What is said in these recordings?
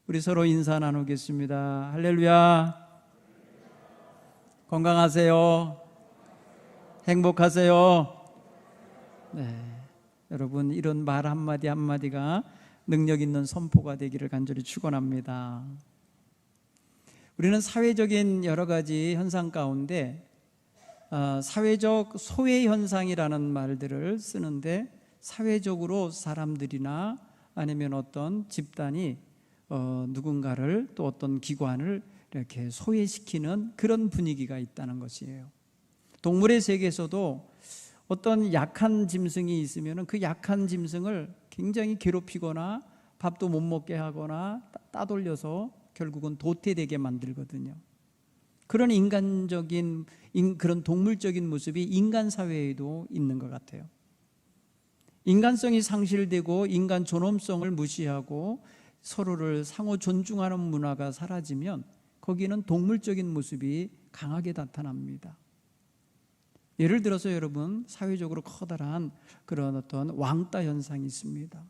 우리 서로 인사 나누겠습니다. 할렐루야. 건강하세요. 행복하세요. 네, 여러분 이런 말 한마디 한마디가 능력 있는 선포가 되기를 간절히 축원합니다. 우리는 사회적인 여러 가지 현상 가운데 사회적 소외 현상이라는 말들을 쓰는데, 사회적으로 사람들이나 아니면 어떤 집단이 누군가를 또 어떤 기관을 이렇게 소외시키는 그런 분위기가 있다는 것이에요. 동물의 세계에서도 어떤 약한 짐승이 있으면 그 약한 짐승을 굉장히 괴롭히거나 밥도 못 먹게 하거나 따돌려서 결국은 도태되게 만들거든요. 그런 인간적인, 그런 동물적인 모습이 인간 사회에도 있는 것 같아요. 인간성이 상실되고 인간 존엄성을 무시하고 서로를 상호 존중하는 문화가 사라지면 거기는 동물적인 모습이 강하게 나타납니다. 예를 들어서 여러분, 사회적으로 커다란 그런 어떤 왕따 현상이 있습니다.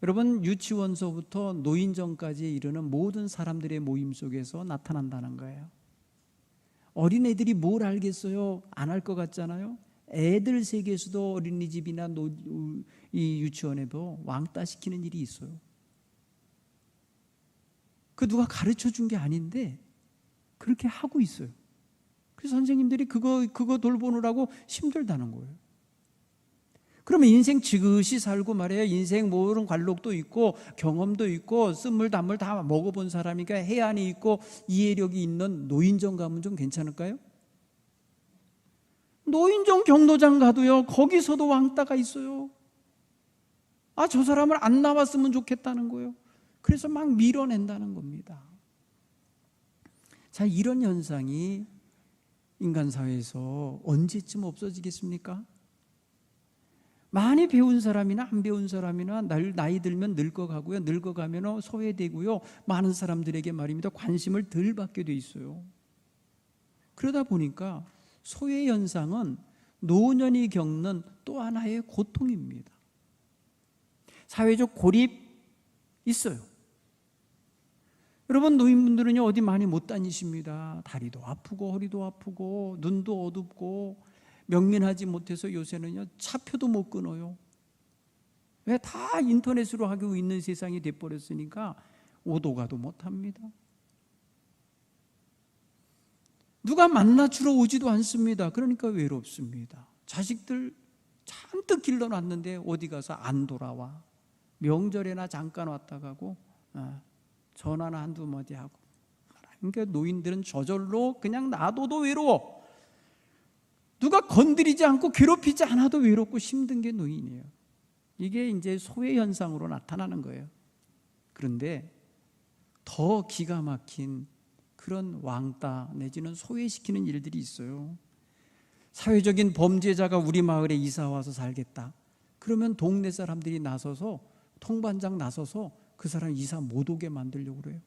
여러분, 유치원서부터 노인정까지 이르는 모든 사람들의 모임 속에서 나타난다는 거예요. 어린애들이 뭘 알겠어요? 안 할 것 같잖아요. 애들 세계에서도 어린이집이나 이 유치원에도 왕따시키는 일이 있어요. 그 누가 가르쳐 준 게 아닌데 그렇게 하고 있어요. 그래서 선생님들이 그거 돌보느라고 힘들다는 거예요. 그러면 인생 지그시 살고 말이에요. 인생 모든 관록도 있고 경험도 있고 쓴물단물 다 먹어본 사람이니까 해안이 있고 이해력이 있는 노인정 가면 좀 괜찮을까요? 노인정 경로장 가도요, 거기서도 왕따가 있어요. 저 사람을 안 나왔으면 좋겠다는 거예요. 그래서 막 밀어낸다는 겁니다. 자, 이런 현상이 인간 사회에서 언제쯤 없어지겠습니까? 많이 배운 사람이나 안 배운 사람이나 나이 들면 늙어가고요, 늙어가면 소외되고요, 많은 사람들에게 말입니다 관심을 덜 받게 돼 있어요. 그러다 보니까 소외 현상은 노년이 겪는 또 하나의 고통입니다. 사회적 고립 있어요. 여러분, 노인분들은요 어디 많이 못 다니십니다. 다리도 아프고 허리도 아프고 눈도 어둡고 명민하지 못해서 요새는요 차표도 못 끊어요. 왜? 다 인터넷으로 하고 있는 세상이 돼버렸으니까 오도 가도 못합니다. 누가 만나주러 오지도 않습니다. 그러니까 외롭습니다. 자식들 잔뜩 길러놨는데 어디 가서 안 돌아와. 명절에나 잠깐 왔다 가고 전화나 한두 마디 하고. 그러니까 노인들은 저절로 그냥 놔둬도 외로워. 누가 건드리지 않고 괴롭히지 않아도 외롭고 힘든 게 노인이에요. 이게 이제 소외 현상으로 나타나는 거예요. 그런데 더 기가 막힌 그런 왕따 내지는 소외시키는 일들이 있어요. 사회적인 범죄자가 우리 마을에 이사 와서 살겠다. 그러면 동네 사람들이 나서서, 통반장 나서서 그 사람 이사 못 오게 만들려고 그래요.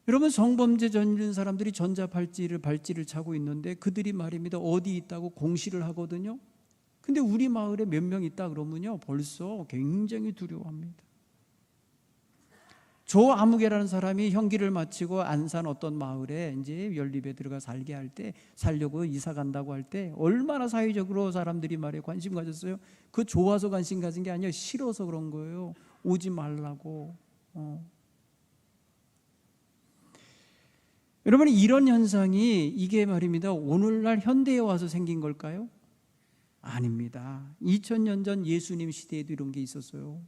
여러분, 성범죄 저지른 사람들이 발찌를 차고 있는데 그들이 말입니다 어디 있다고 공시를 하거든요. 근데 우리 마을에 몇 명 있다 그러면요 벌써 굉장히 두려워합니다. 조 아무개라는 사람이 형기를 마치고 안산 어떤 마을에 이제 연립에 들어가 살려고 이사 간다고 할 때 얼마나 사회적으로 사람들이 말에 관심 가졌어요. 그 좋아서 관심 가진 게 아니에요. 싫어서 그런 거예요. 오지 말라고. 여러분, 이런 현상이 이게 말입니다 오늘날 현대에 와서 생긴 걸까요? 아닙니다. 2000년 전 예수님 시대에도 이런 게 있었어요.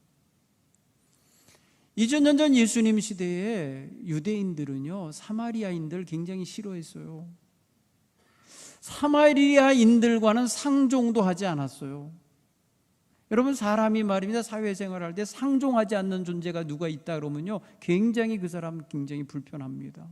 2000년 전 예수님 시대에 유대인들은요 사마리아인들 굉장히 싫어했어요. 사마리아인들과는 상종도 하지 않았어요. 여러분, 사람이 말입니다 사회생활할 때 상종하지 않는 존재가 누가 있다 그러면요 굉장히 그 사람 굉장히 불편합니다.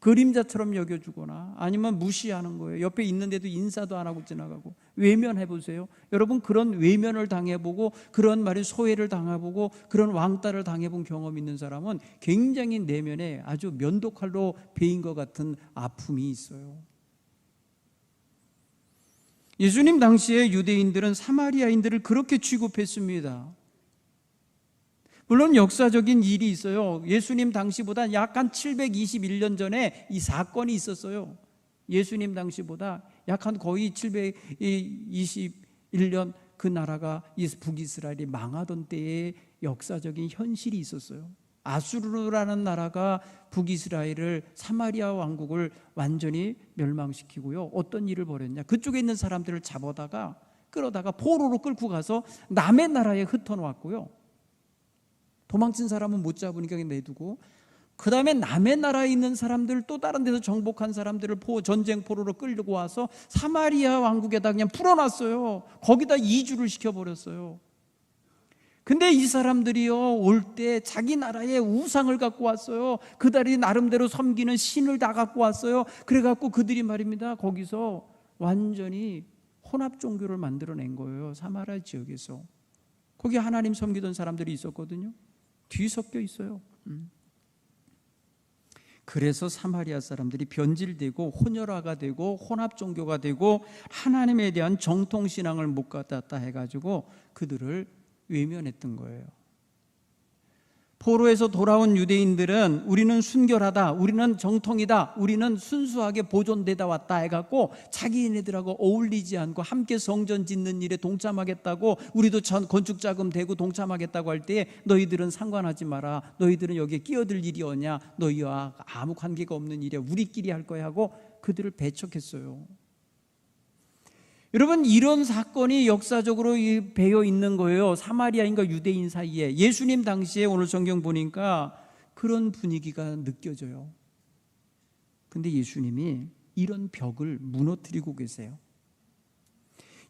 그림자처럼 여겨주거나 아니면 무시하는 거예요. 옆에 있는데도 인사도 안 하고 지나가고. 외면해보세요. 여러분, 그런 외면을 당해보고 그런 말이 소외를 당해보고 그런 왕따를 당해본 경험 있는 사람은 굉장히 내면에 아주 면도칼로 베인 것 같은 아픔이 있어요. 예수님 당시에 유대인들은 사마리아인들을 그렇게 취급했습니다. 물론 역사적인 일이 있어요. 예수님 당시보다 약 한 721년 전에 이 사건이 있었어요. 예수님 당시보다 약 한 거의 721년 그 나라가 북이스라엘이 망하던 때에 역사적인 현실이 있었어요. 아수르라는 나라가 북이스라엘을, 사마리아 왕국을 완전히 멸망시키고요. 어떤 일을 벌였냐? 그쪽에 있는 사람들을 잡아다가 끌어다가 포로로 끌고 가서 남의 나라에 흩어놓았고요. 도망친 사람은 못 잡으니까 내두고, 그 다음에 남의 나라에 있는 사람들, 또 다른 데서 정복한 사람들을 전쟁 포로로 끌고 와서 사마리아 왕국에다 그냥 풀어놨어요. 거기다 이주를 시켜버렸어요. 근데 이 사람들이요, 올 때 자기 나라의 우상을 갖고 왔어요. 그들이 나름대로 섬기는 신을 다 갖고 왔어요. 그래갖고 그들이 말입니다, 거기서 완전히 혼합 종교를 만들어낸 거예요. 사마리아 지역에서. 거기 하나님 섬기던 사람들이 있었거든요. 뒤섞여 있어요. 그래서 사마리아 사람들이 변질되고 혼혈화가 되고 혼합 종교가 되고 하나님에 대한 정통신앙을 못 갖다 해가지고 그들을 외면했던 거예요. 포로에서 돌아온 유대인들은 우리는 순결하다, 우리는 정통이다, 우리는 순수하게 보존되다 왔다 해갖고 자기네들하고 어울리지 않고 함께 성전 짓는 일에 동참하겠다고, 우리도 건축자금 대고 동참하겠다고 할 때 너희들은 상관하지 마라, 너희들은 여기에 끼어들 일이 없냐, 너희와 아무 관계가 없는 일이야, 우리끼리 할 거야 하고 그들을 배척했어요. 여러분, 이런 사건이 역사적으로 배어 있는 거예요. 사마리아인과 유대인 사이에. 예수님 당시에 오늘 성경 보니까 그런 분위기가 느껴져요. 근데 예수님이 이런 벽을 무너뜨리고 계세요.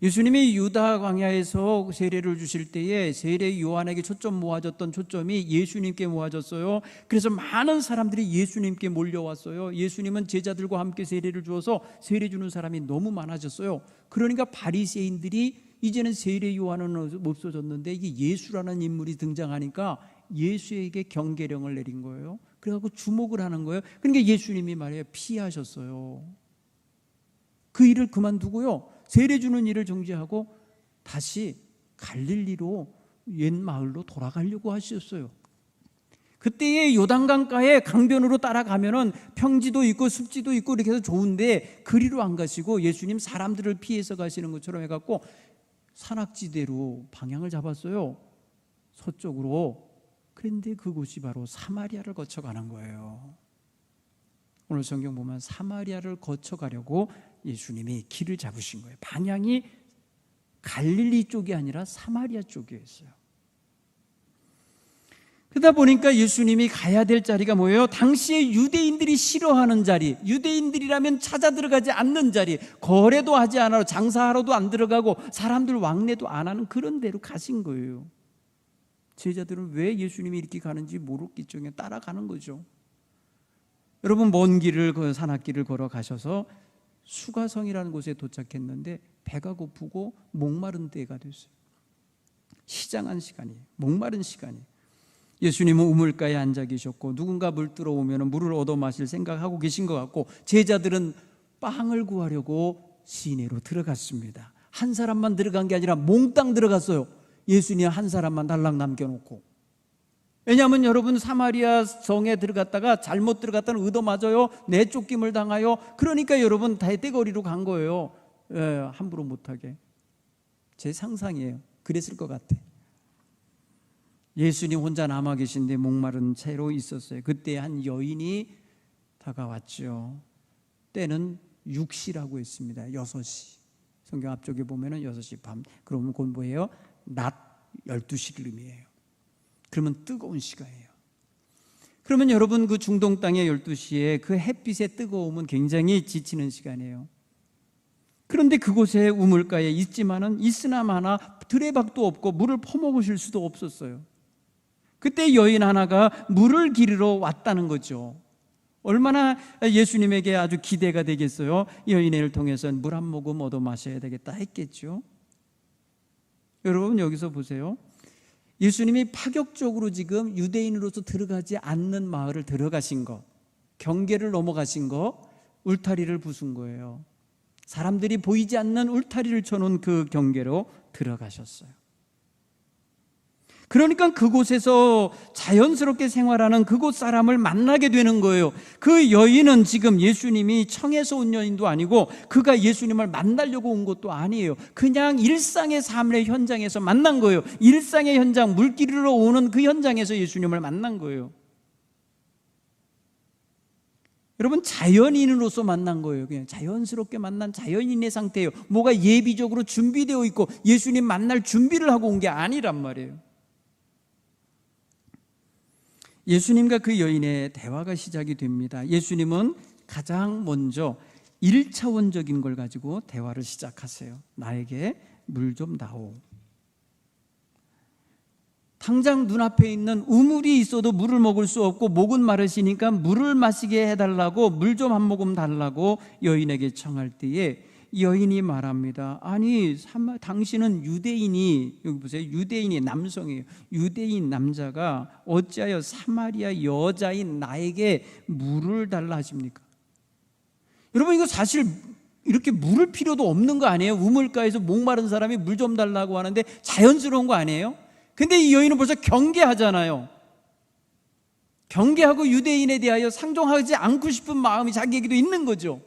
예수님이 유다 광야에서 세례를 주실 때에 세례 요한에게 초점 모아졌던 초점이 예수님께 모아졌어요. 그래서 많은 사람들이 예수님께 몰려왔어요. 예수님은 제자들과 함께 세례를 주어서 세례 주는 사람이 너무 많아졌어요. 그러니까 바리새인들이 이제는 세례 요한은 없어졌는데 이게 예수라는 인물이 등장하니까 예수에게 경계령을 내린 거예요. 그래갖고 주목을 하는 거예요. 그러니까 예수님이 말이에요, 피하셨어요. 그 일을 그만두고요, 세례 주는 일을 정지하고 다시 갈릴리로 옛 마을로 돌아가려고 하셨어요. 그때의 요단강가에 강변으로 따라가면은 평지도 있고 습지도 있고 이렇게 해서 좋은데 그리로 안 가시고 예수님 사람들을 피해서 가시는 것처럼 해갖고 산악지대로 방향을 잡았어요. 서쪽으로. 그런데 그곳이 바로 사마리아를 거쳐가는 거예요. 오늘 성경 보면 사마리아를 거쳐가려고 예수님이 길을 잡으신 거예요. 방향이 갈릴리 쪽이 아니라 사마리아 쪽이었어요. 그러다 보니까 예수님이 가야 될 자리가 뭐예요? 당시에 유대인들이 싫어하는 자리, 유대인들이라면 찾아 들어가지 않는 자리, 거래도 하지 않아요. 장사하러도 안 들어가고 사람들 왕래도 안 하는 그런 데로 가신 거예요. 제자들은 왜 예수님이 이렇게 가는지 모르겠죠. 그냥 따라가는 거죠. 여러분, 먼 길을, 그 산악길을 걸어가셔서 수가성이라는 곳에 도착했는데 배가 고프고 목마른 때가 됐어요. 시장한 시간이에요. 목마른 시간이에요. 예수님은 우물가에 앉아 계셨고 누군가 물 들어오면 물을 얻어 마실 생각하고 계신 것 같고 제자들은 빵을 구하려고 시내로 들어갔습니다. 한 사람만 들어간 게 아니라 몽땅 들어갔어요. 예수님 한 사람만 달랑 남겨놓고. 왜냐하면 여러분, 사마리아 성에 들어갔다가 잘못 들어갔다는 의도 맞아요. 내쫓김을 당하여. 그러니까 여러분 다 떼거리로 간 거예요. 함부로 못하게. 제 상상이에요. 그랬을 것 같아. 예수님 혼자 남아 계신데 목마른 채로 있었어요. 그때 한 여인이 다가왔죠. 때는 6시라고 했습니다. 6시. 성경 앞쪽에 보면은 6시 밤. 그러면 공부해요. 낮 12시를 의미해요. 그러면 뜨거운 시간이에요. 그러면 여러분, 그 중동 땅의 12시에 그 햇빛의 뜨거움은 굉장히 지치는 시간이에요. 그런데 그곳에 우물가에 있지만은 있으나 마나 드레박도 없고 물을 퍼먹으실 수도 없었어요. 그때 여인 하나가 물을 기르러 왔다는 거죠. 얼마나 예수님에게 아주 기대가 되겠어요. 여인을 통해서는 물 한 모금 얻어 마셔야 되겠다 했겠죠. 여러분, 여기서 보세요. 예수님이 파격적으로 지금 유대인으로서 들어가지 않는 마을을 들어가신 것, 경계를 넘어가신 것, 울타리를 부순 거예요. 사람들이 보이지 않는 울타리를 쳐놓은 그 경계로 들어가셨어요. 그러니까 그곳에서 자연스럽게 생활하는 그곳 사람을 만나게 되는 거예요. 그 여인은 지금 예수님이 청에서 온 여인도 아니고 그가 예수님을 만나려고 온 것도 아니에요. 그냥 일상의 삶의 현장에서 만난 거예요. 일상의 현장, 물길으로 오는 그 현장에서 예수님을 만난 거예요. 여러분, 자연인으로서 만난 거예요. 그냥 자연스럽게 만난 자연인의 상태예요. 뭐가 예비적으로 준비되어 있고 예수님 만날 준비를 하고 온 게 아니란 말이에요. 예수님과 그 여인의 대화가 시작이 됩니다. 예수님은 가장 먼저 1차원적인 걸 가지고 대화를 시작하세요. 나에게 물 좀 다오. 당장 눈앞에 있는 우물이 있어도 물을 먹을 수 없고 목은 마르시니까 물을 마시게 해달라고, 물 좀 한 모금 달라고 여인에게 청할 때에 여인이 말합니다. 아니, 당신은 유대인이, 여기 보세요, 유대인이 남성이에요. 유대인 남자가 어찌하여 사마리아 여자인 나에게 물을 달라 하십니까? 여러분, 이거 사실 이렇게 물을 필요도 없는 거 아니에요? 우물가에서 목마른 사람이 물 좀 달라고 하는데 자연스러운 거 아니에요? 근데 이 여인은 벌써 경계하잖아요. 경계하고 유대인에 대하여 상종하지 않고 싶은 마음이 자기에게도 있는 거죠.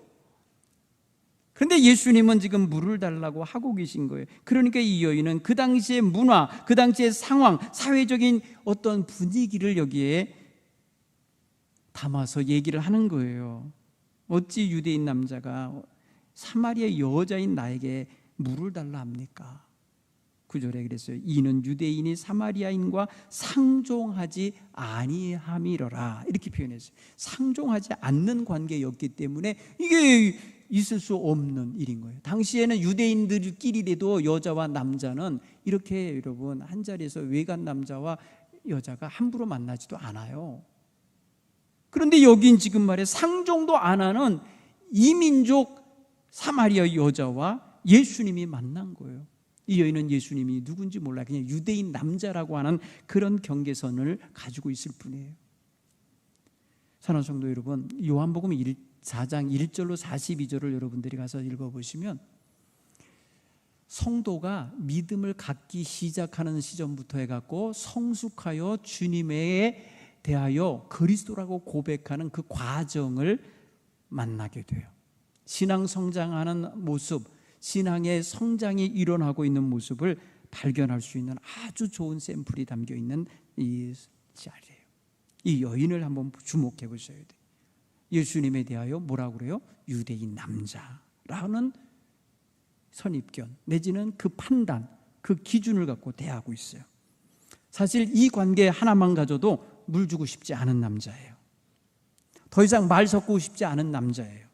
그런데 예수님은 지금 물을 달라고 하고 계신 거예요. 그러니까 이 여인은 그 당시의 문화, 그 당시의 상황, 사회적인 어떤 분위기를 여기에 담아서 얘기를 하는 거예요. 어찌 유대인 남자가 사마리아 여자인 나에게 물을 달라 합니까? 9절에 그랬어요. 이는 유대인이 사마리아인과 상종하지 아니함이로라, 이렇게 표현했어요. 상종하지 않는 관계였기 때문에 이게 있을 수 없는 일인 거예요. 당시에는 유대인들끼리라도 여자와 남자는 이렇게, 여러분, 한 자리에서 외간 남자와 여자가 함부로 만나지도 않아요. 그런데 여긴 지금 말해 상종도 안 하는 이민족 사마리아 여자와 예수님이 만난 거예요. 이 여인은 예수님이 누군지 몰라요. 그냥 유대인 남자라고 하는 그런 경계선을 가지고 있을 뿐이에요. 사랑하는 성도 여러분, 요한복음 4장 1절로 42절을 여러분들이 가서 읽어보시면 성도가 믿음을 갖기 시작하는 시점부터 해갖고 성숙하여 주님에 대하여 그리스도라고 고백하는 그 과정을 만나게 돼요. 신앙 성장하는 모습, 신앙의 성장이 일어나고 있는 모습을 발견할 수 있는 아주 좋은 샘플이 담겨 있는 이 자리예요. 이 여인을 한번 주목해 보셔야 돼요. 예수님에 대하여 뭐라고 그래요? 유대인 남자라는 선입견 내지는 그 판단, 그 기준을 갖고 대하고 있어요. 사실 이 관계 하나만 가져도 물 주고 싶지 않은 남자예요. 더 이상 말 섞고 싶지 않은 남자예요.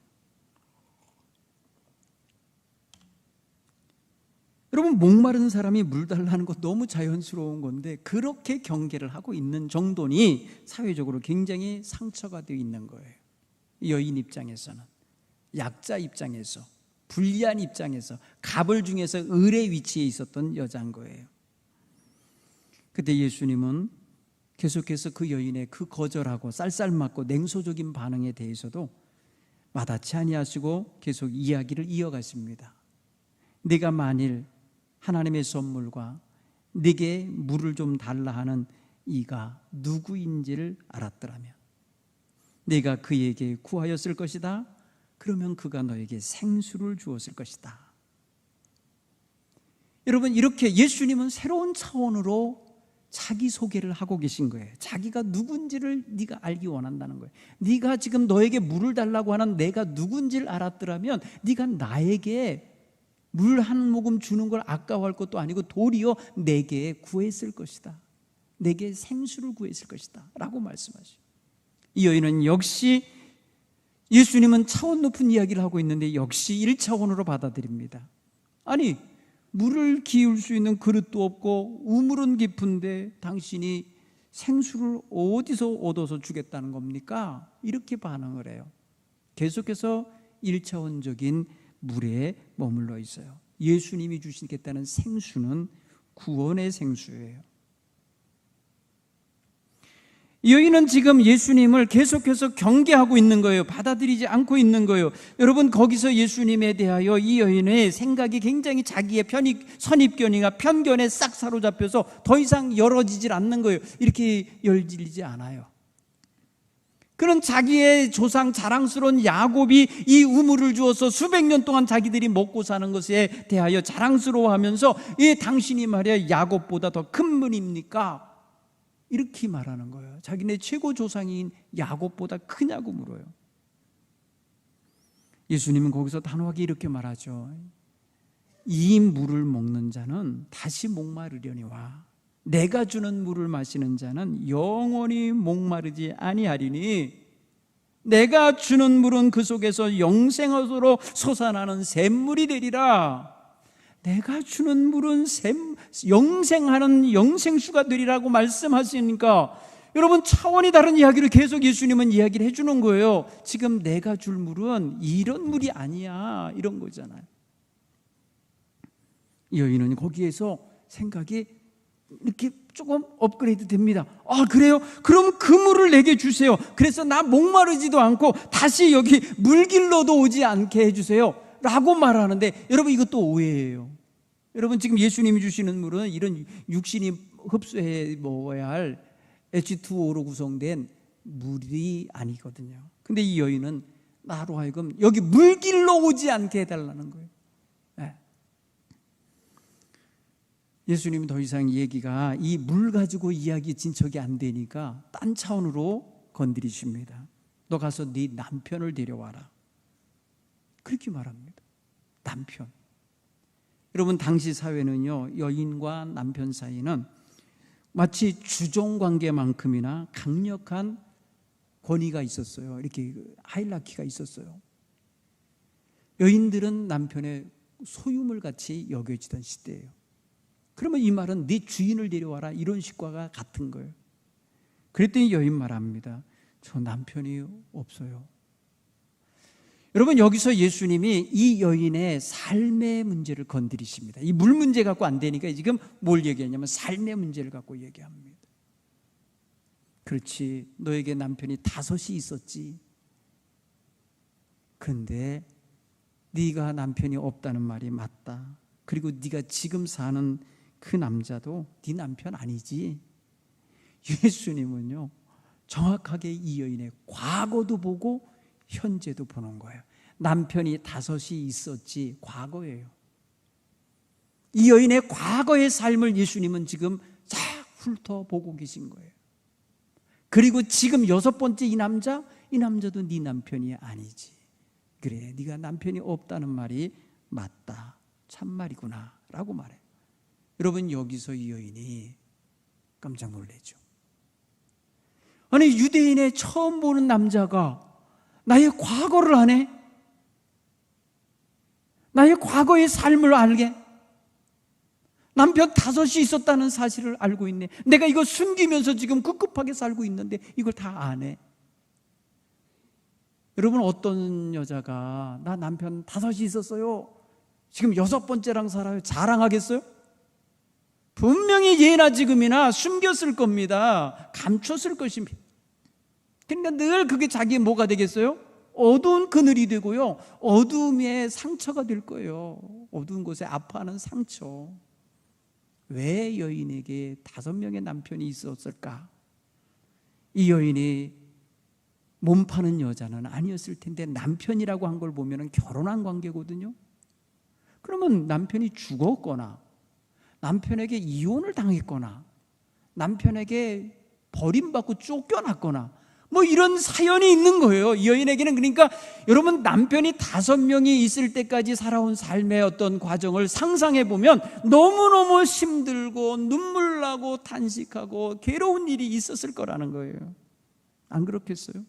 여러분, 목마른 사람이 물 달라는 거 너무 자연스러운 건데 그렇게 경계를 하고 있는 정도니 사회적으로 굉장히 상처가 되어 있는 거예요. 여인 입장에서는, 약자 입장에서, 불리한 입장에서, 갑을 중에서 을의 위치에 있었던 여자인 거예요. 그때 예수님은 계속해서 그 여인의 그 거절하고 쌀쌀맞고 냉소적인 반응에 대해서도 마다치 아니하시고 계속 이야기를 이어가십니다. 네가 만일 하나님의 선물과 네게 물을 좀 달라 하는 이가 누구인지를 알았더라면 네가 그에게 구하였을 것이다. 그러면 그가 너에게 생수를 주었을 것이다. 여러분, 이렇게 예수님은 새로운 차원으로 자기 소개를 하고 계신 거예요. 자기가 누군지를 네가 알기 원한다는 거예요. 네가 지금 너에게 물을 달라고 하는 내가 누군지를 알았더라면 네가 나에게 물 한 모금 주는 걸 아까워할 것도 아니고 도리어 내게 구했을 것이다. 내게 생수를 구했을 것이다 라고 말씀하시죠. 이 여인은 역시 예수님은 차원 높은 이야기를 하고 있는데 역시 1차원으로 받아들입니다. 아니, 물을 기울 수 있는 그릇도 없고 우물은 깊은데 당신이 생수를 어디서 얻어서 주겠다는 겁니까? 이렇게 반응을 해요. 계속해서 1차원적인 물에 머물러 있어요. 예수님이 주시겠다는 생수는 구원의 생수예요. 여인은 지금 예수님을 계속해서 경계하고 있는 거예요. 받아들이지 않고 있는 거예요. 여러분, 거기서 예수님에 대하여 이 여인의 생각이 굉장히 자기의 선입견이나 편견에 싹 사로잡혀서 더 이상 열어지질 않는 거예요. 이렇게 열리지 않아요. 그는 자기의 조상 자랑스러운 야곱이 이 우물을 주어서 수백 년 동안 자기들이 먹고 사는 것에 대하여 자랑스러워하면서 당신이 말이야 야곱보다 더 큰 분입니까? 이렇게 말하는 거예요. 자기네 최고 조상인 야곱보다 크냐고 물어요. 예수님은 거기서 단호하게 이렇게 말하죠. 이 물을 먹는 자는 다시 목마르려니와 내가 주는 물을 마시는 자는 영원히 목마르지 아니하리니 내가 주는 물은 그 속에서 영생으로 솟아나는 샘물이 되리라. 내가 주는 물은 영생하는 영생수가 되리라고 말씀하시니까 여러분, 차원이 다른 이야기를 계속 예수님은 이야기를 해주는 거예요. 지금 내가 줄 물은 이런 물이 아니야, 이런 거잖아요. 여인은 거기에서 생각이 이렇게 조금 업그레이드 됩니다. 아, 그래요? 그럼 그 물을 내게 주세요. 그래서 나 목마르지도 않고 다시 여기 물길로도 오지 않게 해주세요 라고 말하는데, 여러분, 이것도 오해예요. 여러분, 지금 예수님이 주시는 물은 이런 육신이 흡수해 먹어야 할 H2O로 구성된 물이 아니거든요. 근데 이 여인은 나로 하여금 여기 물길로 오지 않게 해달라는 거예요. 네. 예수님이 더 이상 얘기가 이 물 가지고 이야기 진척이 안 되니까 딴 차원으로 건드리십니다. 너 가서 네 남편을 데려와라. 그렇게 말합니다. 남편. 여러분, 당시 사회는요, 여인과 남편 사이는 마치 주종관계만큼이나 강력한 권위가 있었어요. 이렇게 하이라키가 있었어요. 여인들은 남편의 소유물 같이 여겨지던 시대예요. 그러면 이 말은 네 주인을 데려와라, 이런 식과 같은 거예요. 그랬더니 여인 말합니다. 저 남편이 없어요. 여러분, 여기서 예수님이 이 여인의 삶의 문제를 건드리십니다. 이 물 문제 갖고 안 되니까 지금 뭘 얘기하냐면 삶의 문제를 갖고 얘기합니다. 그렇지, 너에게 남편이 5이 있었지. 그런데 네가 남편이 없다는 말이 맞다. 그리고 네가 지금 사는 그 남자도 네 남편 아니지. 예수님은요, 정확하게 이 여인의 과거도 보고 현재도 보는 거예요. 남편이 5이 있었지, 과거예요. 이 여인의 과거의 삶을 예수님은 지금 쫙 훑어보고 계신 거예요. 그리고 지금 6번째 이 남자도 네 남편이 아니지. 그래, 네가 남편이 없다는 말이 맞다, 참말이구나 라고 말해요. 여러분, 여기서 이 여인이 깜짝 놀라죠. 아니, 유대인의 처음 보는 남자가 나의 과거를 아네? 나의 과거의 삶을 알게? 남편 5이 있었다는 사실을 알고 있네. 내가 이거 숨기면서 지금 급급하게 살고 있는데 이걸 다 아네. 여러분, 어떤 여자가 나 남편 5이 있었어요, 지금 6번째랑 살아요, 자랑하겠어요? 분명히 예나 지금이나 숨겼을 겁니다. 감췄을 것입니다. 그러니까 늘 그게 자기의 뭐가 되겠어요? 어두운 그늘이 되고요, 어두움의 상처가 될 거예요. 어두운 곳에 아파하는 상처. 왜 여인에게 5명의 남편이 있었을까? 이 여인이 몸 파는 여자는 아니었을 텐데 남편이라고 한 걸 보면 결혼한 관계거든요. 그러면 남편이 죽었거나 남편에게 이혼을 당했거나 남편에게 버림받고 쫓겨났거나 뭐 이런 사연이 있는 거예요. 이 여인에게는. 그러니까 여러분, 남편이 5명이 있을 때까지 살아온 삶의 어떤 과정을 상상해 보면 너무너무 힘들고 눈물 나고 탄식하고 괴로운 일이 있었을 거라는 거예요. 안 그렇겠어요?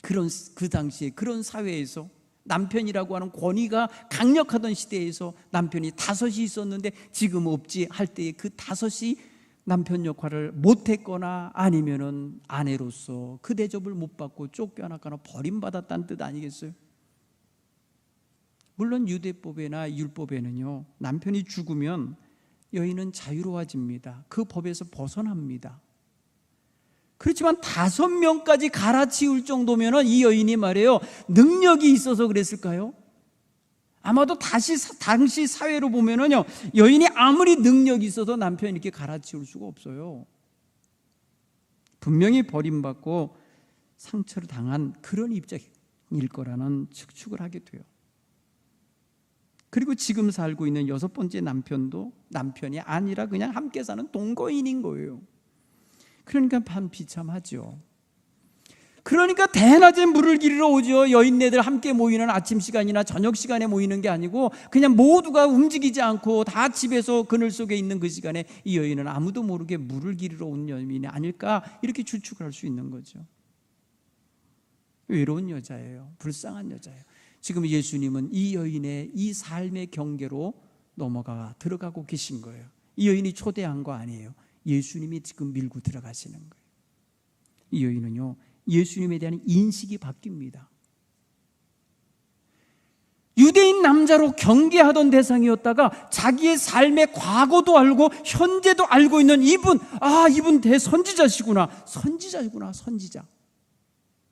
그 당시에 그런 사회에서 남편이라고 하는 권위가 강력하던 시대에서 남편이 5이 있었는데 지금 없지 할 때에 그 5이 남편 역할을 못했거나 아니면은 아내로서 그 대접을 못 받고 쫓겨났거나 버림받았다는 뜻 아니겠어요? 물론 유대법이나 율법에는요, 남편이 죽으면 여인은 자유로워집니다. 그 법에서 벗어납니다. 그렇지만 5명까지 갈아치울 정도면 이 여인이 말이에요, 능력이 있어서 그랬을까요? 아마도 당시 사회로 보면은요, 여인이 아무리 능력이 있어도 남편이 이렇게 갈아치울 수가 없어요. 분명히 버림받고 상처를 당한 그런 입장일 거라는 측축을 하게 돼요. 그리고 지금 살고 있는 6번째 남편도 남편이 아니라 그냥 함께 사는 동거인인 거예요. 그러니까 참 비참하죠. 그러니까 대낮에 물을 기르러 오죠. 여인네들 함께 모이는 아침 시간이나 저녁 시간에 모이는 게 아니고 그냥 모두가 움직이지 않고 다 집에서 그늘 속에 있는 그 시간에 이 여인은 아무도 모르게 물을 기르러 온 여인이 아닐까, 이렇게 추측을 할 수 있는 거죠. 외로운 여자예요. 불쌍한 여자예요. 지금 예수님은 이 여인의 이 삶의 경계로 들어가고 계신 거예요. 이 여인이 초대한 거 아니에요. 예수님이 지금 밀고 들어가시는 거예요. 이 여인은요, 예수님에 대한 인식이 바뀝니다. 유대인 남자로 경계하던 대상이었다가 자기의 삶의 과거도 알고 현재도 알고 있는 이분 대선지자시구나, 선지자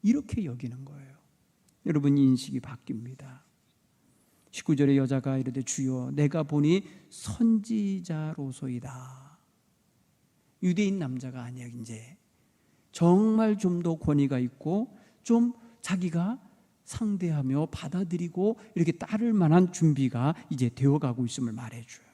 이렇게 여기는 거예요. 여러분, 인식이 바뀝니다. 19절에 여자가 이르되 주여 내가 보니 선지자로소이다. 유대인 남자가 아니야. 이제 정말 좀 더 권위가 있고 좀 자기가 상대하며 받아들이고 이렇게 따를 만한 준비가 이제 되어가고 있음을 말해줘요.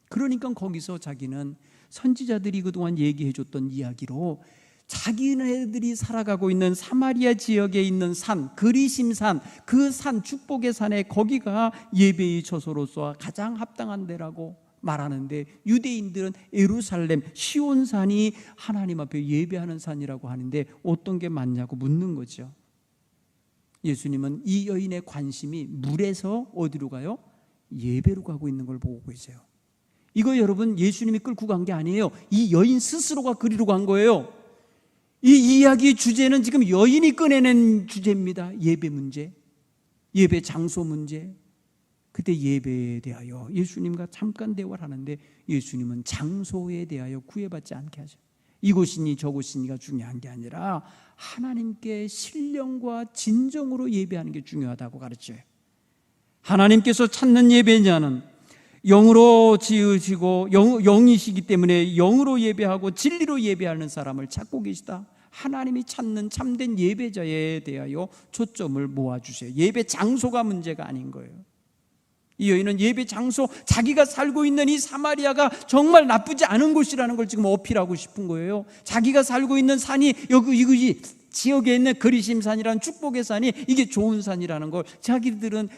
그러니까 거기서 자기는 선지자들이 그동안 얘기해줬던 이야기로 자기네들이 살아가고 있는 사마리아 지역에 있는 산, 그리심산, 그 산, 축복의 산에 거기가 예배의 처소로서 가장 합당한 데라고 말하는데, 유대인들은 예루살렘 시온산이 하나님 앞에 예배하는 산이라고 하는데 어떤 게 맞냐고 묻는 거죠. 예수님은 이 여인의 관심이 물에서 어디로 가요? 예배로 가고 있는 걸 보고 계세요. 이거 여러분, 예수님이 끌고 간 게 아니에요. 이 여인 스스로가 그리로 간 거예요. 이 이야기의 주제는 지금 여인이 꺼내낸 주제입니다. 예배 문제, 예배 장소 문제. 그때 예배에 대하여 예수님과 잠깐 대화를 하는데 예수님은 장소에 대하여 구애받지 않게 하죠. 이곳이니 저곳이니가 중요한 게 아니라 하나님께 신령과 진정으로 예배하는 게 중요하다고 가르쳐요. 하나님께서 찾는 예배자는 영으로 지으시고 영이시기 때문에 영으로 예배하고 진리로 예배하는 사람을 찾고 계시다. 하나님이 찾는 참된 예배자에 대하여 초점을 모아주세요. 예배 장소가 문제가 아닌 거예요. 이 여인은 예배 장소, 자기가 살고 있는 이 사마리아가 정말 나쁘지 않은 곳이라는 걸 지금 어필하고 싶은 거예요. 자기가 살고 있는 산이 이곳이 지역에 있는 그리심산이라는 축복의 산이 이게 좋은 산이라는 걸 자기들은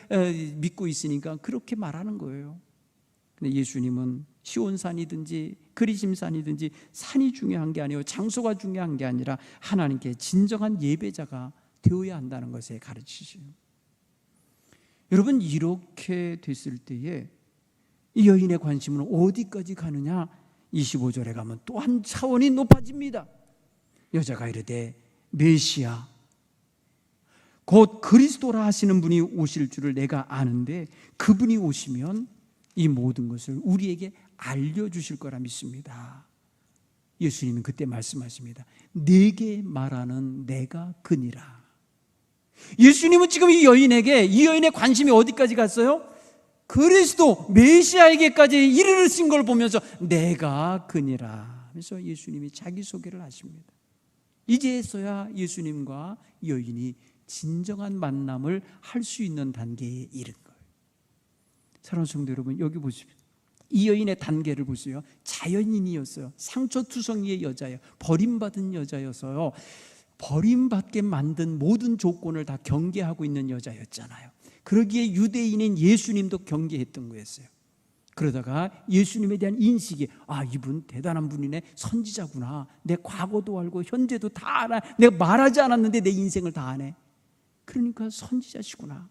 믿고 있으니까 그렇게 말하는 거예요. 근데 예수님은 시온산이든지 그리심산이든지 산이 중요한 게 아니에요. 장소가 중요한 게 아니라 하나님께 진정한 예배자가 되어야 한다는 것에 가르치시죠. 여러분, 이렇게 됐을 때에 이 여인의 관심은 어디까지 가느냐? 25절에 가면 또 한 차원이 높아집니다. 여자가 이르되 메시아 곧 그리스도라 하시는 분이 오실 줄을 내가 아는데 그분이 오시면 이 모든 것을 우리에게 알려주실 거라 믿습니다. 예수님은 그때 말씀하십니다. 내게 말하는 내가 그니라. 예수님은 지금 이 여인의 관심이 어디까지 갔어요? 그리스도 메시아에게까지 이르르신 걸 보면서 내가 그니라. 그래서 예수님이 자기소개를 하십니다. 이제서야 예수님과 여인이 진정한 만남을 할 수 있는 단계에 이른 거예요. 사랑하는 성도 여러분, 여기 보십시오. 이 여인의 단계를 보세요. 자연인이었어요. 상처투성이의 여자예요. 버림받은 여자여서요, 버림받게 만든 모든 조건을 다 경계하고 있는 여자였잖아요. 그러기에 유대인인 예수님도 경계했던 거였어요. 그러다가 예수님에 대한 인식이, 이분 대단한 분이네, 선지자구나, 내 과거도 알고 현재도 다 알아, 내가 말하지 않았는데 내 인생을 다 아네, 그러니까 선지자시구나.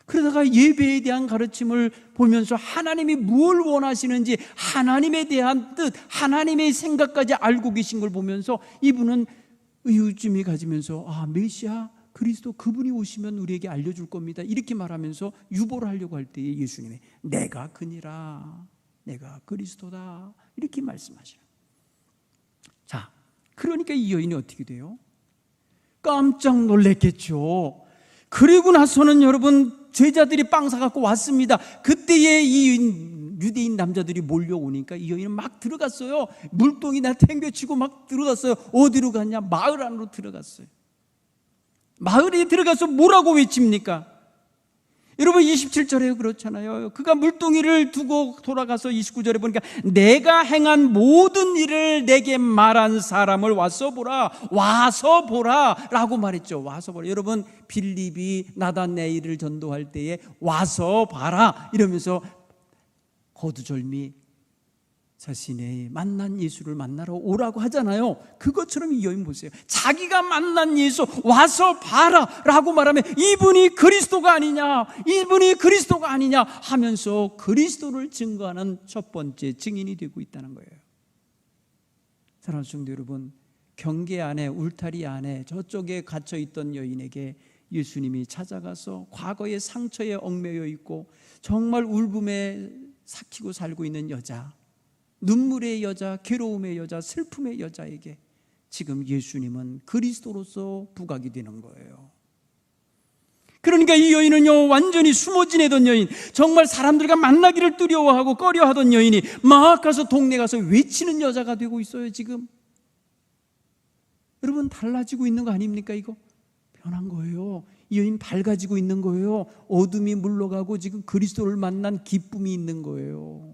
그러다가 예배에 대한 가르침을 보면서 하나님이 무엇을 원하시는지, 하나님에 대한 뜻, 하나님의 생각까지 알고 계신 걸 보면서 이분은 의구심이 가지면서 메시아 그리스도 그분이 오시면 우리에게 알려줄 겁니다, 이렇게 말하면서 유보를 하려고 할 때에 예수님이 내가 그니라, 내가 그리스도다, 이렇게 말씀하셔요. 자, 그러니까 이 여인이 어떻게 돼요? 깜짝 놀랐겠죠. 그리고 나서는 여러분, 제자들이 빵 사갖고 왔습니다. 그때에 이 유대인 남자들이 몰려오니까 이 여인은 막 들어갔어요. 물동이나 탱배치고 막 들어갔어요. 어디로 갔냐? 마을 안으로 들어갔어요. 마을에 들어가서 뭐라고 외칩니까? 여러분 27절에 그렇잖아요. 그가 물동이를 두고 돌아가서 29절에 보니까 내가 행한 모든 일을 내게 말한 사람을 와서 보라, 와서 보라 라고 말했죠. 와서 보라. 여러분 빌립이 나다나엘을 전도할 때에 와서 봐라 이러면서 거두절미 자신의 만난 예수를 만나러 오라고 하잖아요. 그것처럼 이 여인 보세요. 자기가 만난 예수 와서 봐라 라고 말하면 이분이 그리스도가 아니냐, 이분이 그리스도가 아니냐 하면서 그리스도를 증거하는 첫 번째 증인이 되고 있다는 거예요. 사랑하는 성도 여러분, 경계 안에, 울타리 안에 저쪽에 갇혀있던 여인에게 예수님이 찾아가서 과거의 상처에 얽매여 있고 정말 울분에 삭히고 살고 있는 여자, 눈물의 여자, 괴로움의 여자, 슬픔의 여자에게 지금 예수님은 그리스도로서 부각이 되는 거예요. 그러니까 이 여인은요, 완전히 숨어 지내던 여인, 정말 사람들과 만나기를 두려워하고 꺼려하던 여인이 막 가서 동네 가서 외치는 여자가 되고 있어요. 지금 여러분 달라지고 있는 거 아닙니까? 이거 변한 거예요. 이 여인 밝아지고 있는 거예요. 어둠이 물러가고 지금 그리스도를 만난 기쁨이 있는 거예요.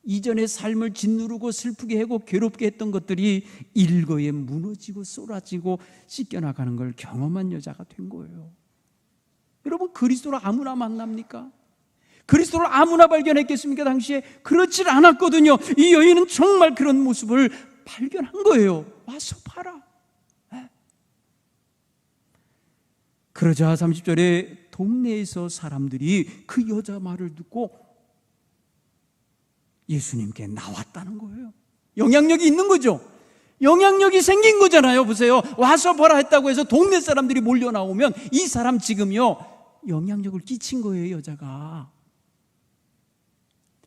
이전의 삶을 짓누르고 슬프게 하고 괴롭게 했던 것들이 일거에 무너지고 쏟아지고 씻겨나가는 걸 경험한 여자가 된 거예요. 여러분 그리스도를 아무나 만납니까? 그리스도를 아무나 발견했겠습니까? 당시에 그렇지 않았거든요. 이 여인은 정말 그런 모습을 발견한 거예요. 와서 봐라. 그러자 30절에 동네에서 사람들이 그 여자 말을 듣고 예수님께 나왔다는 거예요. 영향력이 있는 거죠. 영향력이 생긴 거잖아요. 보세요. 와서 보라 했다고 해서 동네 사람들이 몰려 나오면 이 사람 지금요 영향력을 끼친 거예요. 여자가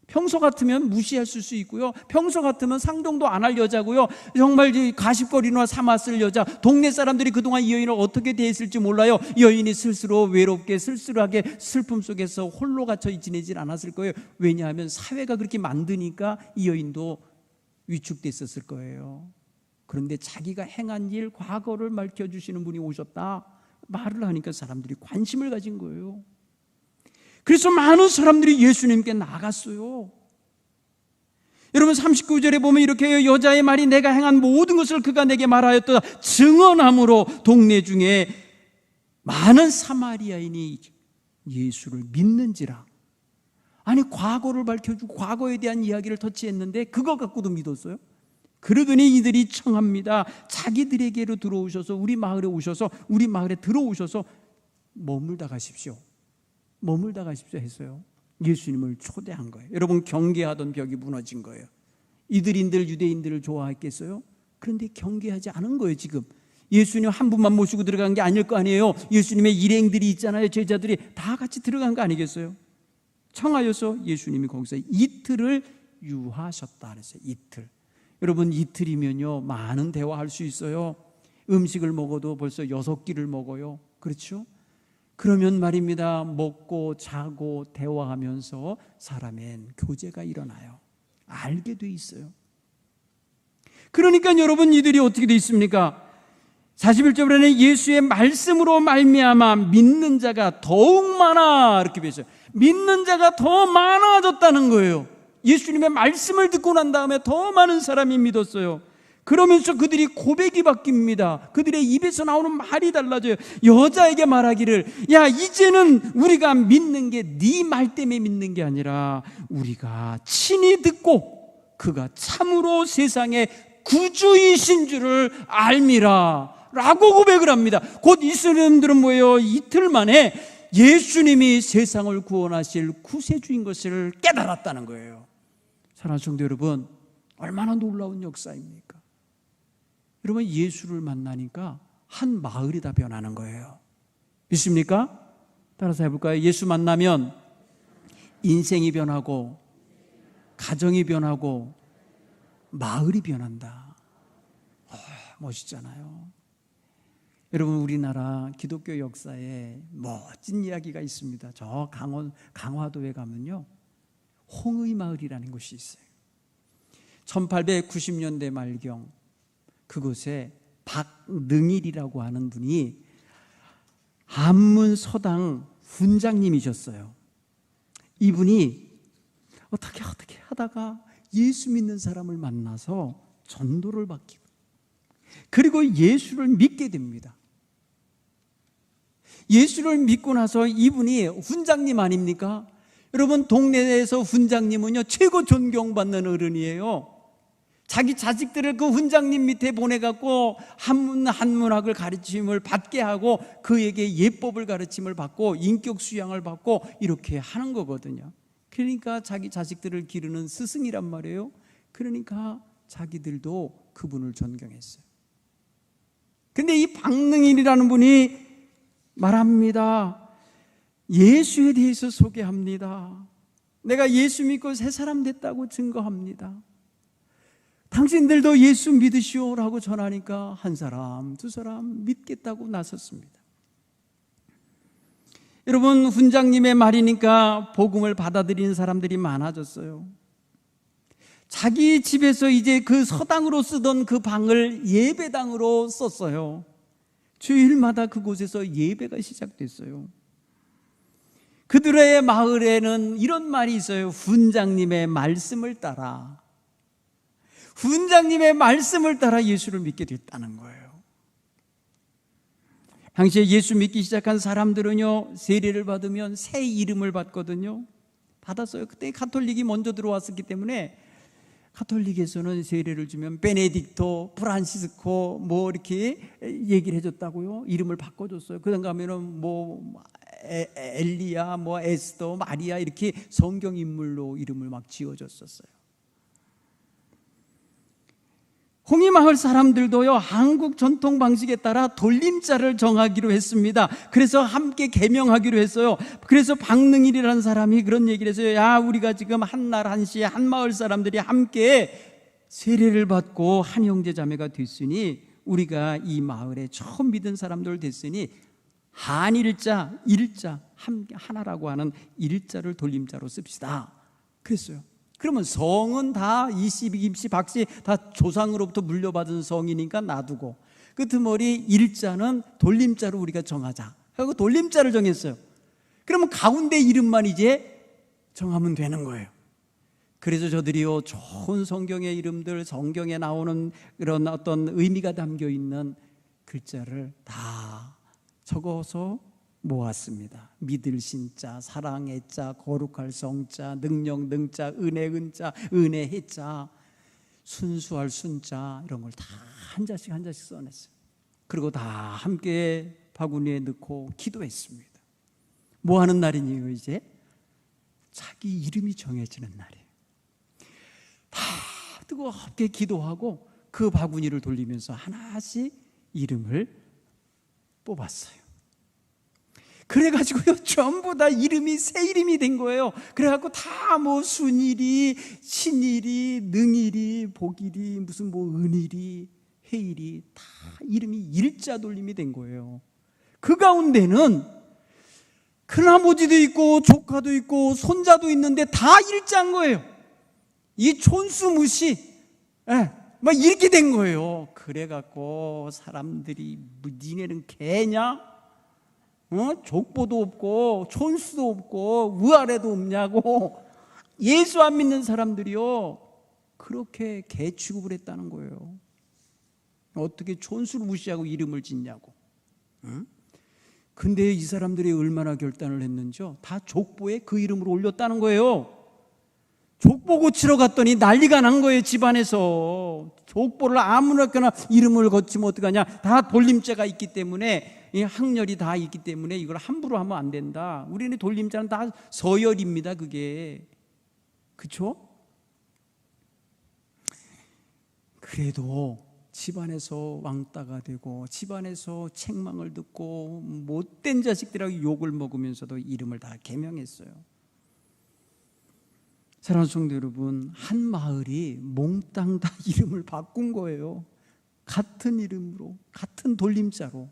평소 같으면 무시했을 수 있고요, 평소 같으면 상종도 안 할 여자고요, 정말 가십거리나 삼았을 여자, 동네 사람들이 그동안 이 여인을 어떻게 대했을지 몰라요. 이 여인이 스스로 외롭게 쓸쓸하게 슬픔 속에서 홀로 갇혀 지내질 않았을 거예요. 왜냐하면 사회가 그렇게 만드니까 이 여인도 위축됐었을 거예요. 그런데 자기가 행한 일, 과거를 밝혀주시는 분이 오셨다 말을 하니까 사람들이 관심을 가진 거예요. 그래서 많은 사람들이 예수님께 나갔어요. 여러분 39절에 보면 이렇게 해요. 여자의 말이 내가 행한 모든 것을 그가 내게 말하였다 증언함으로 동네 중에 많은 사마리아인이 예수를 믿는지라. 아니 과거를 밝혀주고 과거에 대한 이야기를 터치했는데 그거 갖고도 믿었어요? 그러더니 이들이 청합니다. 자기들에게로 들어오셔서 우리 마을에 오셔서 우리 마을에 들어오셔서 머물다 가십시오. 머물다 가십시오 했어요. 예수님을 초대한 거예요. 여러분 경계하던 벽이 무너진 거예요. 이들인들 유대인들을 좋아했겠어요? 그런데 경계하지 않은 거예요. 지금 예수님 한 분만 모시고 들어간 게 아닐 거 아니에요. 예수님의 일행들이 있잖아요. 제자들이 다 같이 들어간 거 아니겠어요? 청하여서 예수님이 거기서 이틀을 유하셨다 그랬어요. 이틀. 여러분 이틀이면요 많은 대화할 수 있어요. 음식을 먹어도 벌써 6끼를 먹어요. 그렇죠? 그러면 말입니다, 먹고 자고 대화하면서 사람엔 교제가 일어나요. 알게 돼 있어요. 그러니까 여러분 이들이 어떻게 돼 있습니까? 41절에는 예수의 말씀으로 말미암아 믿는 자가 더욱 많아 이렇게 되어 있어요. 믿는 자가 더 많아졌다는 거예요. 예수님의 말씀을 듣고 난 다음에 더 많은 사람이 믿었어요. 그러면서 그들이 고백이 바뀝니다. 그들의 입에서 나오는 말이 달라져요. 여자에게 말하기를 야 이제는 우리가 믿는 게 네 말 때문에 믿는 게 아니라 우리가 친히 듣고 그가 참으로 세상의 구주이신 줄을 알미라 라고 고백을 합니다. 곧 이스라엘들은 뭐예요? 이틀 만에 예수님이 세상을 구원하실 구세주인 것을 깨달았다는 거예요. 사랑하는 성도 여러분, 얼마나 놀라운 역사입니까? 여러분 예수를 만나니까 한 마을이 다 변하는 거예요. 믿습니까? 따라서 해볼까요? 예수 만나면 인생이 변하고 가정이 변하고 마을이 변한다. 멋있잖아요. 여러분, 우리나라 기독교 역사에 멋진 이야기가 있습니다. 저 강화도에 가면요, 홍의마을이라는 곳이 있어요. 1890년대 말경 그곳에 박능일이라고 하는 분이 한문서당 훈장님이셨어요. 이분이 어떻게 하다가 예수 믿는 사람을 만나서 전도를 받기고, 그리고 예수를 믿게 됩니다. 예수를 믿고 나서 이분이 훈장님 아닙니까? 여러분, 동네에서 훈장님은요, 최고 존경받는 어른이에요. 자기 자식들을 그 훈장님 밑에 보내갖고 한문학을 가르침을 받게 하고, 그에게 예법을 가르침을 받고 인격 수양을 받고 이렇게 하는 거거든요. 그러니까 자기 자식들을 기르는 스승이란 말이에요. 그러니까 자기들도 그분을 존경했어요. 근데 이 박능일이라는 분이 말합니다. 예수에 대해서 소개합니다. 내가 예수 믿고 새 사람 됐다고 증거합니다. 당신들도 예수 믿으시오라고 전하니까 한 사람, 두 사람 믿겠다고 나섰습니다. 여러분, 훈장님의 말이니까 복음을 받아들이는 사람들이 많아졌어요. 자기 집에서 이제 그 서당으로 쓰던 그 방을 예배당으로 썼어요. 주일마다 그곳에서 예배가 시작됐어요. 그들의 마을에는 이런 말이 있어요. 훈장님의 말씀을 따라, 훈장님의 말씀을 따라 예수를 믿게 됐다는 거예요. 당시에 예수 믿기 시작한 사람들은요, 세례를 받으면 새 이름을 받거든요. 받았어요. 그때 가톨릭이 먼저 들어왔었기 때문에 가톨릭에서는 세례를 주면 베네딕토, 프란시스코 뭐 이렇게 얘기를 해줬다고요. 이름을 바꿔줬어요. 그다음 가면은 뭐 엘리야, 뭐 에스더, 마리아 이렇게 성경 인물로 이름을 막 지어줬었어요. 홍의마을 사람들도요, 한국 전통 방식에 따라 돌림자를 정하기로 했습니다. 그래서 함께 계명하기로 했어요. 그래서 박능일이라는 사람이 그런 얘기를 했어요. 야, 우리가 지금 한날 한시에 한마을 사람들이 함께 세례를 받고 한 형제 자매가 됐으니, 우리가 이 마을에 처음 믿은 사람들 됐으니 한일자, 일자, 하나라고 하는 일자를 돌림자로 씁시다. 그랬어요. 그러면 성은 다 이씨, 김씨, 박씨 다 조상으로부터 물려받은 성이니까 놔두고, 끄트머리 일자는 돌림자로 우리가 정하자 하고 돌림자를 정했어요. 그러면 가운데 이름만 이제 정하면 되는 거예요. 그래서 저들이요, 좋은 성경의 이름들, 성경에 나오는 그런 어떤 의미가 담겨 있는 글자를 다 적어서 모았습니다. 믿을 신자, 사랑의 자, 거룩할 성자, 능력 능자, 은혜 은자, 은혜 해자, 순수할 순자, 이런 걸 다 한 자씩 한 자씩 써냈어요. 그리고 다 함께 바구니에 넣고 기도했습니다. 뭐 하는 날이니요? 이제 자기 이름이 정해지는 날이에요. 다 뜨겁게 기도하고 그 바구니를 돌리면서 하나씩 이름을 뽑았어요. 그래가지고요, 전부 다 이름이 새 이름이 된 거예요. 그래갖고 다 뭐 순일이, 신일이, 능일이, 복일이, 무슨 뭐 은일이, 해일이 다 이름이 일자 돌림이 된 거예요. 그 가운데는 큰아버지도 있고 조카도 있고 손자도 있는데 다 일자인 거예요. 이 촌수무시, 막 이렇게 된 거예요. 그래갖고 사람들이 뭐 니네는 개냐? 족보도 없고 촌수도 없고 위아래도 없냐고 예수 안 믿는 사람들이요, 그렇게 개 취급을 했다는 거예요. 어떻게 촌수를 무시하고 이름을 짓냐고. 근데 이 사람들이 얼마나 결단을 했는지요, 다 족보에 그 이름으로 올렸다는 거예요. 족보 고치러 갔더니 난리가 난 거예요. 집안에서 족보를 아무렇게나 이름을 거치면 어떡하냐, 다 돌림자가 있기 때문에, 이 학렬이 다 있기 때문에 이걸 함부로 하면 안 된다. 우리는 돌림자는 다 서열입니다. 그게 그렇죠? 그래도 집안에서 왕따가 되고 집안에서 책망을 듣고 못된 자식들하고 욕을 먹으면서도 이름을 다 개명했어요. 사랑하는 성도 여러분, 한 마을이 몽땅 다 이름을 바꾼 거예요. 같은 이름으로, 같은 돌림자로.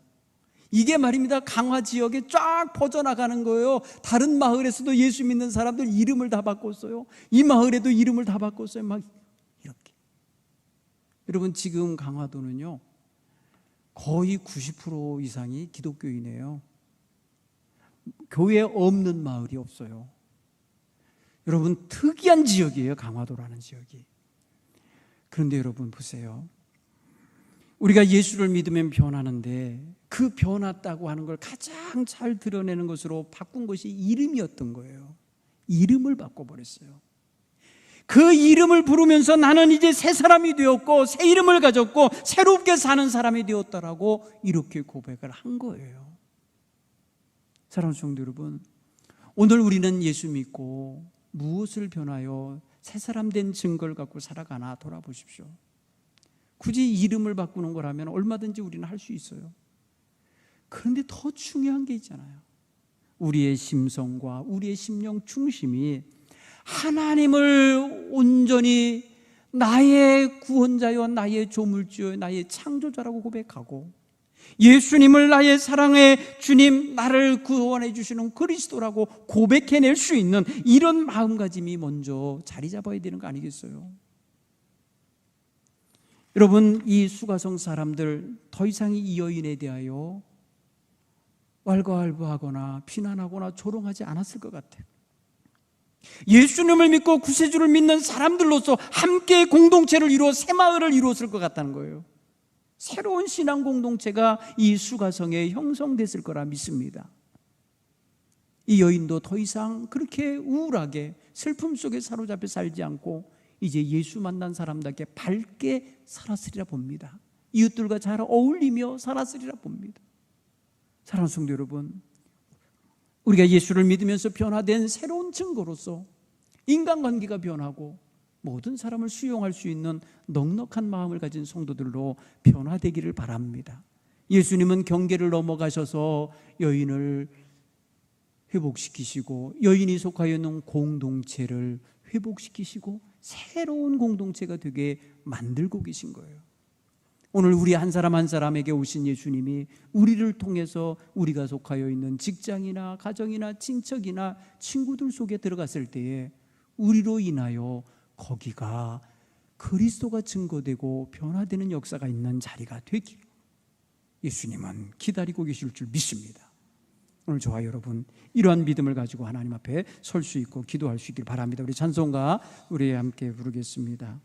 이게 말입니다, 강화 지역에 쫙 퍼져나가는 거예요. 다른 마을에서도 예수 믿는 사람들 이름을 다 바꿨어요. 이 마을에도 이름을 다 바꿨어요. 막 이렇게. 여러분, 지금 강화도는요, 거의 90% 이상이 기독교인이에요. 교회 없는 마을이 없어요. 여러분, 특이한 지역이에요, 강화도라는 지역이. 그런데 여러분 보세요. 우리가 예수를 믿으면 변하는데 그 변했다고 하는 걸 가장 잘 드러내는 것으로 바꾼 것이 이름이었던 거예요. 이름을 바꿔버렸어요. 그 이름을 부르면서 나는 이제 새 사람이 되었고 새 이름을 가졌고 새롭게 사는 사람이 되었다라고 이렇게 고백을 한 거예요. 사랑하는 성도 여러분, 오늘 우리는 예수 믿고 무엇을 변하여 새 사람 된 증거를 갖고 살아가나 돌아보십시오. 굳이 이름을 바꾸는 거라면 얼마든지 우리는 할 수 있어요. 그런데 더 중요한 게 있잖아요. 우리의 심성과 우리의 심령 중심이 하나님을 온전히 나의 구원자요, 나의 조물주요, 나의 창조자라고 고백하고 예수님을 나의 사랑의 주님, 나를 구원해 주시는 그리스도라고 고백해낼 수 있는 이런 마음가짐이 먼저 자리 잡아야 되는 거 아니겠어요? 여러분, 이 수가성 사람들 더 이상 이 여인에 대하여 왈가왈부하거나 비난하거나 조롱하지 않았을 것 같아요. 예수님을 믿고 구세주를 믿는 사람들로서 함께 공동체를 이루어 새마을을 이루었을 것 같다는 거예요. 새로운 신앙 공동체가 이 수가성에 형성됐을 거라 믿습니다. 이 여인도 더 이상 그렇게 우울하게 슬픔 속에 사로잡혀 살지 않고 이제 예수 만난 사람답게 밝게 살았으리라 봅니다. 이웃들과 잘 어울리며 살았으리라 봅니다. 사랑하는 성도 여러분, 우리가 예수를 믿으면서 변화된 새로운 증거로서 인간관계가 변하고 모든 사람을 수용할 수 있는 넉넉한 마음을 가진 성도들로 변화되기를 바랍니다. 예수님은 경계를 넘어가셔서 여인을 회복시키시고 여인이 속하여 있는 공동체를 회복시키시고 새로운 공동체가 되게 만들고 계신 거예요. 오늘 우리 한 사람 한 사람에게 오신 예수님이 우리를 통해서 우리가 속하여 있는 직장이나 가정이나 친척이나 친구들 속에 들어갔을 때에 우리로 인하여 거기가 그리스도가 증거되고 변화되는 역사가 있는 자리가 되기를 예수님은 기다리고 계실 줄 믿습니다. 오늘 저와 여러분 이러한 믿음을 가지고 하나님 앞에 설 수 있고 기도할 수 있길 바랍니다. 우리 찬송가 우리 함께 부르겠습니다.